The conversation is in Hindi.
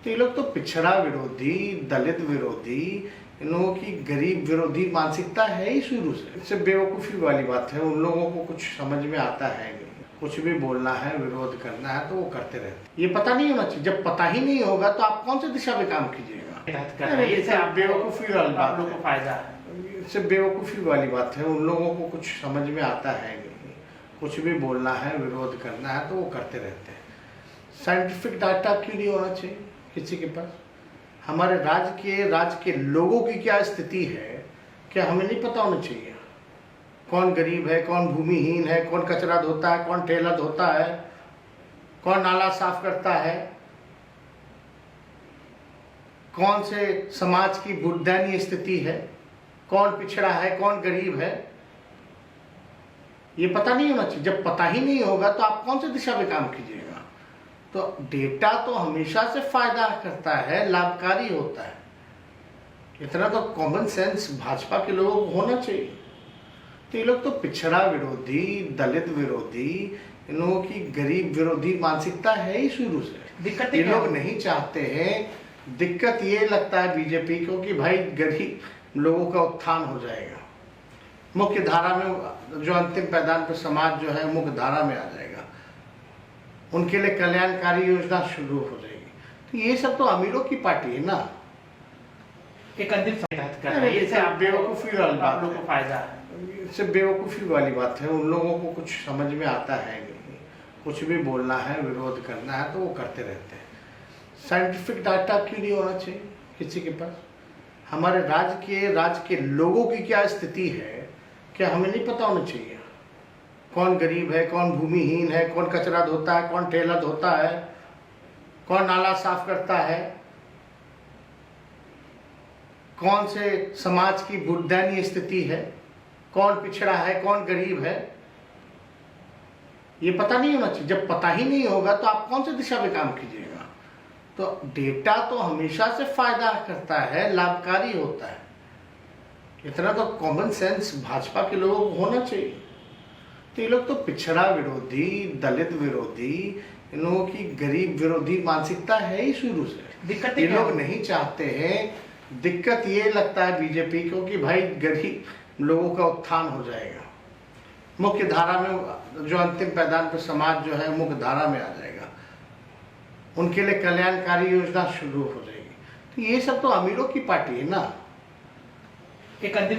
तो ये लोग तो पिछड़ा विरोधी, दलित विरोधी, इन लोगों की गरीब विरोधी मानसिकता है ही शुरू से। इससे बेवकूफ़ी वाली बात है, उन लोगों को कुछ समझ में आता है नहीं। कुछ भी बोलना है, विरोध करना है तो वो करते रहते। ये पता नहीं होना चाहिए। जब पता ही नहीं होगा तो आप कौन से दिशा में काम कीजिएगा। इससे बेवकूफ़ी वाली बात लोगों है, को फायदा है। इससे बेवकूफ़ी वाली बात है, उन लोगों को कुछ समझ में आता है नहीं। कुछ भी बोलना है, विरोध करना है तो वो करते रहते हैं। साइंटिफिक डाटा क्यों नहीं होना चाहिए किसी के पास? हमारे राज्य के लोगों की क्या स्थिति है, क्या हमें नहीं पता होना चाहिए? कौन गरीब है, कौन भूमिहीन है, कौन कचरा धोता है, कौन ठेला धोता है, कौन नाला साफ करता है, कौन से समाज की दयनीय स्थिति है, कौन पिछड़ा है, कौन गरीब है, ये पता नहीं होना चाहिए। जब पता ही नहीं होगा तो आप कौन से दिशा में काम कीजिएगा। तो डेटा तो हमेशा से फायदा करता है, लाभकारी होता है। इतना तो कॉमन सेंस भाजपा के लोगों को होना चाहिए। तो ये लोग तो पिछड़ा विरोधी, दलित विरोधी, इन लोगों की गरीब विरोधी मानसिकता है ही शुरू से। दिक्कत ये लोग नहीं चाहते हैं। दिक्कत ये लगता है बीजेपी को कि भाई गरीब लोगों का उत्थान हो जाएगा, मुख्य धारा में जो अंतिम पैदान पर समाज जो है मुख्य धारा में आ जाएगा, उनके लिए कल्याणकारी योजना शुरू हो जाएगी। तो ये सब तो अमीरों की पार्टी है ना। एक अंतिम इससे बेवकूफ़ी वाली बात लोगों है, को फायदा है। इससे बेवकूफ़ी वाली बात है, उन लोगों को कुछ समझ में आता है नहीं। कुछ भी बोलना है, विरोध करना है तो वो करते रहते हैं। साइंटिफिक डाटा क्यों नहीं होना चाहिए किसी के पास? हमारे राज्य के लोगों की क्या स्थिति है, क्या हमें नहीं पता होना चाहिए? कौन गरीब है, कौन भूमिहीन है, कौन कचरा धोता है, कौन ठेला धोता है, कौन नाला साफ करता है, कौन से समाज की दयनीय स्थिति है, कौन पिछड़ा है, कौन गरीब है, ये पता नहीं होना चाहिए। जब पता ही नहीं होगा तो आप कौन से दिशा में काम कीजिएगा। तो डेटा तो हमेशा से फायदा करता है, लाभकारी होता है। इतना तो कॉमन सेंस भाजपा के लोगों को होना चाहिए। तो ये लोग तो पिछड़ा विरोधी, दलित विरोधी, इन लोगों की गरीब विरोधी मानसिकता है ही शुरू से। दिक्कत ये लोग नहीं चाहते हैं। दिक्कत ये लगता है बीजेपी को कि भाई गरीब लोगों का उत्थान हो जाएगा, मुख्य धारा में जो अंतिम पैदान पर समाज जो है मुख्य धारा में आ जाएगा, उनके लिए कल्याणकारी योजना शुरू हो जाएगी। तो ये सब तो अमीरों की पार्टी है ना। एक अंतिम